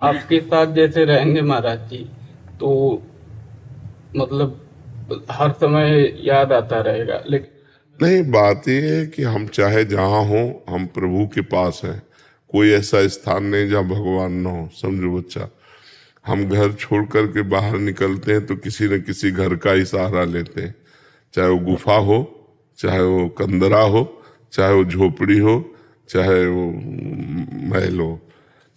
आपके साथ जैसे रहेंगे महाराज जी, तो मतलब हर समय याद आता रहेगा। लेकिन नहीं, बात यह है कि हम चाहे जहाँ हो, हम प्रभु के पास हैं। कोई ऐसा स्थान नहीं जहाँ भगवान ना हो, समझो बच्चा। हम घर छोड़ करके बाहर निकलते हैं तो किसी न किसी घर का ही सहारा लेते हैं, चाहे वो गुफा हो, चाहे वो कंदरा हो, चाहे वो झोपड़ी हो, चाहे वो महल हो।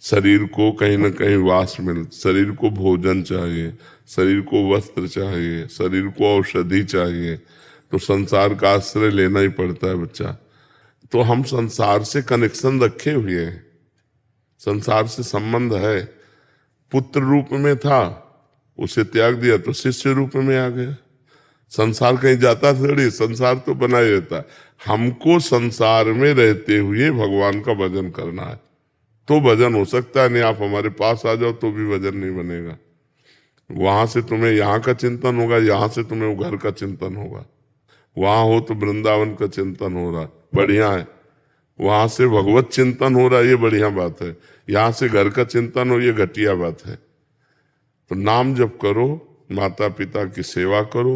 शरीर को कहीं ना कहीं वास मिल, शरीर को भोजन चाहिए, शरीर को वस्त्र चाहिए, शरीर को औषधि चाहिए, तो संसार का आश्रय लेना ही पड़ता है बच्चा। तो हम संसार से कनेक्शन रखे हुए हैं, संसार से संबंध है। पुत्र रूप में था, उसे त्याग दिया तो शिष्य रूप में आ गया। संसार कहीं जाता थोड़ी, संसार तो बना ही रहता है। हमको संसार में रहते हुए भगवान का भजन करना है, तो भजन हो सकता है। नहीं, आप हमारे पास आ जाओ तो भी भजन नहीं बनेगा। वहां से तुम्हें यहाँ का चिंतन होगा, यहाँ से तुम्हें वो घर का चिंतन होगा। वहां हो तो वृंदावन का चिंतन हो रहा है, बढ़िया है। वहां से भगवत चिंतन हो रहा है, ये बढ़िया बात है। यहाँ से घर का चिंतन हो, ये घटिया बात है। तो नाम जप करो, माता पिता की सेवा करो,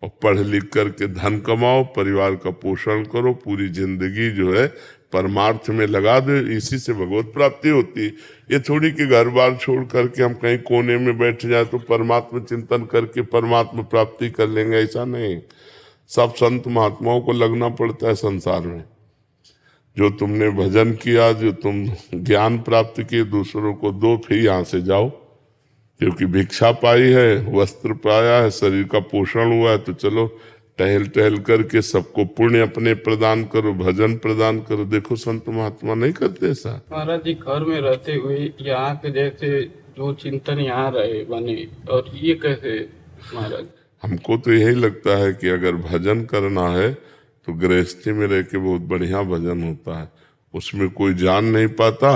और पढ़ लिख करके धन कमाओ, परिवार का पोषण करो, पूरी जिंदगी जो है परमार्थ में लगा दो। इसी से भगवत प्राप्ति होती है। ये थोड़ी कि घर बार छोड़ करके हम कहीं कोने में बैठ जाए तो परमात्मा चिंतन करके परमात्मा प्राप्ति कर लेंगे, ऐसा नहीं। सब संत महात्माओं को लगना पड़ता है संसार में। जो तुमने भजन किया, जो तुम ज्ञान प्राप्त किए, दूसरों को दो, फिर यहाँ से जाओ। क्योंकि भिक्षा पाई है, वस्त्र पाया है, शरीर का पोषण हुआ है, तो चलो टहल टहल करके सबको पुण्य अपने प्रदान करो, भजन प्रदान करो। देखो संत महात्मा नहीं करते ऐसा। महाराज जी, घर में रहते हुए यहाँ के जैसे जो चिंतन यहाँ रहे बने, और ये कैसे महाराज? हमको तो यही लगता है कि अगर भजन करना है तो गृहस्थी में रह के बहुत बढ़िया भजन होता है। उसमें कोई जान नहीं पाता,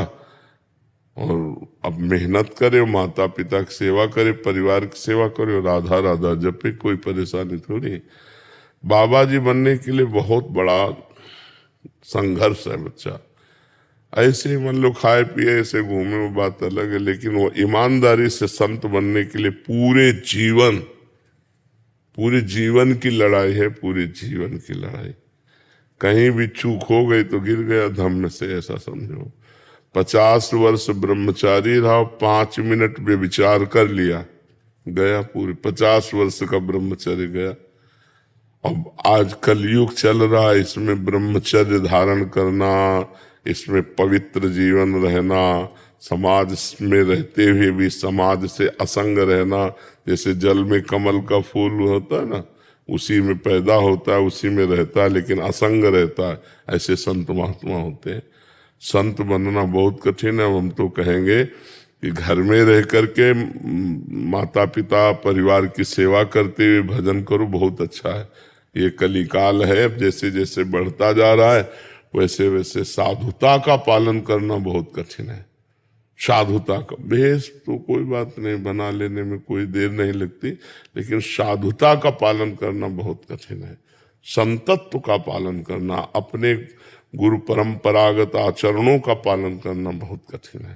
और अब मेहनत करे, माता पिता की सेवा करे, परिवार की सेवा करे, राधा राधा जपे, कोई परेशानी थोड़ी। बाबा जी बनने के लिए बहुत बड़ा संघर्ष है बच्चा। ऐसे ही मान लो खाए पिए ऐसे घूमे, वो बात अलग है, लेकिन वो ईमानदारी से संत बनने के लिए पूरे जीवन की लड़ाई है, पूरे जीवन की लड़ाई। कहीं भी चूक हो गई तो गिर गया धम्म से, ऐसा समझो। 50 वर्ष ब्रह्मचारी रहा, 5 मिनट व्यभिचार कर लिया, गया पूरे 50 वर्ष का ब्रह्मचर्य गया। अब आज कलयुग चल रहा है, इसमें ब्रह्मचर्य धारण करना, इसमें पवित्र जीवन रहना, समाज में रहते हुए भी समाज से असंग रहना। जैसे जल में कमल का फूल होता है ना, उसी में पैदा होता है, उसी में रहता है, लेकिन असंग रहता है। ऐसे संत महात्मा होते हैं। संत बनना बहुत कठिन है। हम तो कहेंगे कि घर में रह करके माता पिता परिवार की सेवा करते हुए भजन करो, बहुत अच्छा है। ये कलिकाल है, अब जैसे जैसे बढ़ता जा रहा है वैसे वैसे साधुता का पालन करना बहुत कठिन है। साधुता का भेष तो कोई बात नहीं, बना लेने में कोई देर नहीं लगती, लेकिन साधुता का पालन करना बहुत कठिन है। संतत्व का पालन करना, अपने गुरु परंपरागत आचरणों का पालन करना बहुत कठिन है।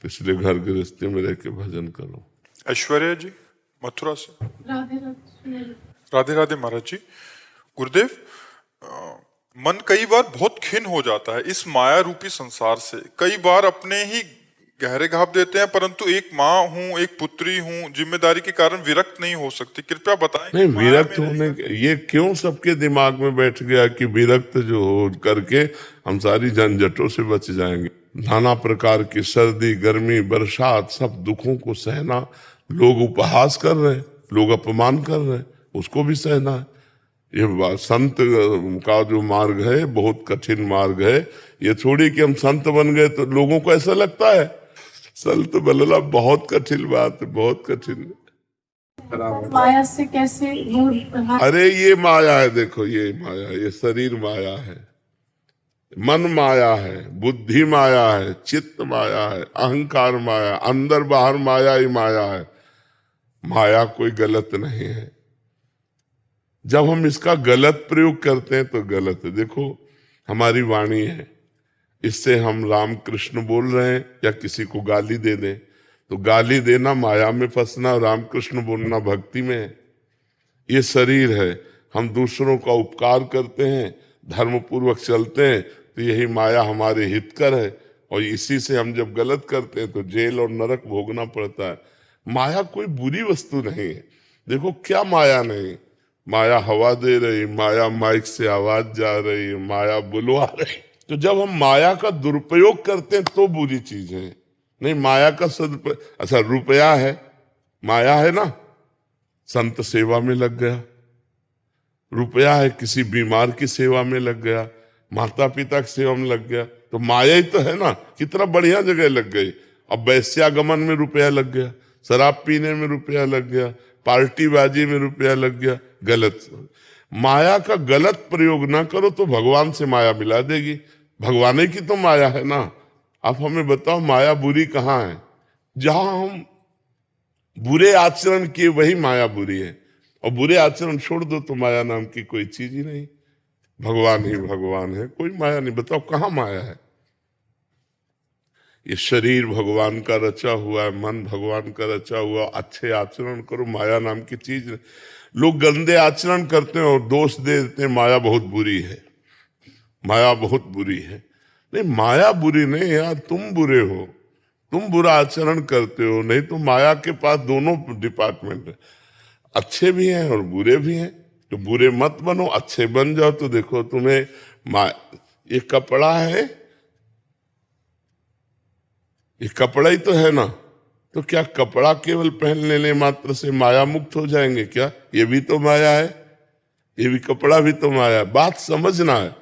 तो इसलिए घर गृहस्थी में रह के भजन करो। ऐश्वर्या जी मथुरा से। राधे राधे। राधे राधे महाराज जी। गुरुदेव, मन कई बार बहुत खिन्न हो जाता है इस माया रूपी संसार से। कई बार अपने ही गहरे घाव देते हैं, परंतु एक माँ हूँ, एक पुत्री हूँ, जिम्मेदारी के कारण विरक्त नहीं हो सकती। कृपया बताएं। नहीं, विरक्त होने ये क्यों सबके दिमाग में बैठ गया कि विरक्त जो हो करके हम सारी झंझटों से बच जाएंगे। नाना प्रकार की सर्दी गर्मी बरसात सब दुखों को सहना। लोग उपहास कर रहे हैं, लोग अपमान कर रहे हैं, उसको भी सहना है। ये संत का जो मार्ग है बहुत कठिन मार्ग है। ये थोड़ी कि हम संत बन गए तो लोगों को ऐसा लगता है संत बनना बहुत कठिन बात है, बहुत कठिन। माया से कैसे दूर? अरे ये माया है, देखो ये माया, ये शरीर माया है, मन माया है, बुद्धि माया है, चित्त माया है, अहंकार माया, अंदर बाहर माया ही माया है। माया कोई गलत नहीं है। जब हम इसका गलत प्रयोग करते हैं तो गलत है। देखो हमारी वाणी है, इससे हम राम कृष्ण बोल रहे हैं या किसी को गाली दे दें तो गाली देना माया में फंसना, रामकृष्ण बोलना भक्ति में है। ये शरीर है, हम दूसरों का उपकार करते हैं, धर्म पूर्वक चलते हैं, तो यही माया हमारे हितकर है। और इसी से हम जब गलत करते हैं तो जेल और नरक भोगना पड़ता है। माया कोई बुरी वस्तु नहीं है। देखो क्या माया नहीं, माया हवा दे रही, माया माइक से आवाज जा रही, माया बुलवा रही। तो जब हम माया का दुरुपयोग करते हैं तो बुरी चीज है, नहीं माया का सदुपयोग। अच्छा रुपया है, माया है ना, संत सेवा में लग गया। रुपया है, किसी बीमार की सेवा में लग गया, माता पिता की सेवा में लग गया, तो माया ही तो है ना। कितना बढ़िया जगह लग गई। अब वैश्यागमन में रुपया लग गया, शराब पीने में रुपया लग गया, पार्टीबाजी में रुपया लग गया। गलत, माया का गलत प्रयोग ना करो तो भगवान से माया मिला देगी। भगवान की तो माया है ना। आप हमें बताओ माया बुरी कहाँ है? जहां हम बुरे आचरण किए वही माया बुरी है, और बुरे आचरण छोड़ दो तो माया नाम की कोई चीज ही नहीं। भगवान ही भगवान है, कोई माया नहीं। बताओ कहाँ माया है? ये शरीर भगवान का रचा हुआ है, मन भगवान का रचा हुआ। अच्छे आचरण करो, माया नाम की चीज नहीं। लोग गंदे आचरण करते हैं और दोष दे देते हैं माया बहुत बुरी है, माया बहुत बुरी है। नहीं, माया बुरी नहीं यार, तुम बुरे हो, तुम बुरा आचरण करते हो। नहीं तो माया के पास दोनों डिपार्टमेंट है, अच्छे भी हैं और बुरे भी हैं। तो बुरे मत बनो, अच्छे बन जाओ। तो देखो तुम्हें ये कपड़ा है, ये कपड़ा ही तो है ना। तो क्या कपड़ा केवल पहन लेने मात्र से माया मुक्त हो जाएंगे क्या? ये भी तो माया है, ये भी कपड़ा भी तो माया है। बात समझना है।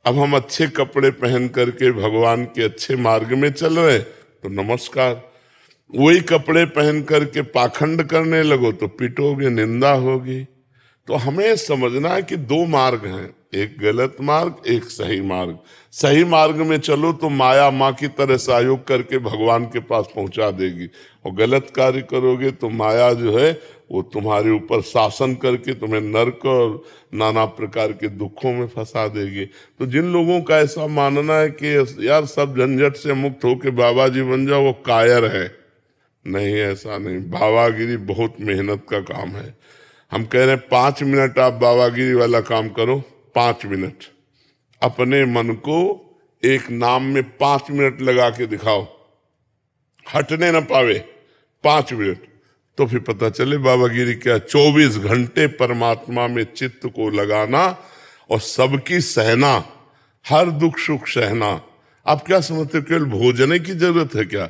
अब हम अच्छे कपड़े पहन करके भगवान के अच्छे मार्ग में चल रहे तो नमस्कार। वही कपड़े पहन करके पाखंड करने लगो तो पिटोगे, निंदा होगी। तो हमें समझना है कि दो मार्ग हैं, एक गलत मार्ग, एक सही मार्ग। सही मार्ग में चलो तो माया माँ की तरह सहयोग करके भगवान के पास पहुंचा देगी, और गलत कार्य करोगे तो माया जो है वो तुम्हारे ऊपर शासन करके तुम्हें नरक और नाना प्रकार के दुखों में फंसा देगी। तो जिन लोगों का ऐसा मानना है कि यार सब झंझट से मुक्त होके बाबा जी बन जाओ, वो कायर है। नहीं, ऐसा नहीं। बाबागिरी बहुत मेहनत का काम है। हम कह रहे हैं 5 मिनट आप बाबागिरी वाला काम करो। 5 मिनट अपने मन को एक नाम में 5 मिनट लगा के दिखाओ, हटने न पावे 5 मिनट, तो फिर पता चले बाबागिरी क्या। 24 घंटे परमात्मा में चित्त को लगाना और सबकी सहना, हर दुख सुख सहना। आप क्या समझते हो केवल भोजन की जरूरत है क्या?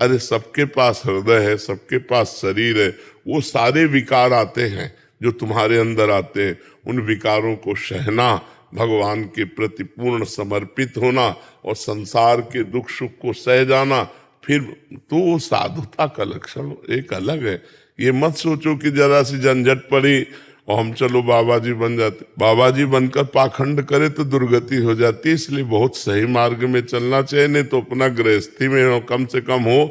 अरे सबके पास हृदय है, सबके पास शरीर है, वो सारे विकार आते हैं जो तुम्हारे अंदर आते हैं। उन विकारों को सहना, भगवान के प्रति पूर्ण समर्पित होना और संसार के दुख सुख को सह जाना, फिर तो साधुता का लक्षण एक अलग है। ये मत सोचो कि जरा सी झंझट पड़ी और हम चलो बाबा जी बन जाते। बाबा जी बनकर पाखंड करे तो दुर्गति हो जाती है। इसलिए बहुत सही मार्ग में चलना चाहिए, नहीं तो अपना गृहस्थी में हो, कम से कम हो।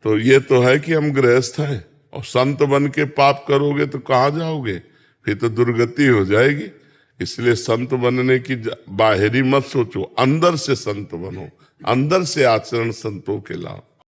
तो ये तो है कि हम गृहस्थ हैं, और संत बन के पाप करोगे तो कहाँ जाओगे? फिर तो दुर्गति हो जाएगी। इसलिए संत बनने की बाहरी मत सोचो, अंदर से संत बनो, अंदर से आचरण संतों के लाओ।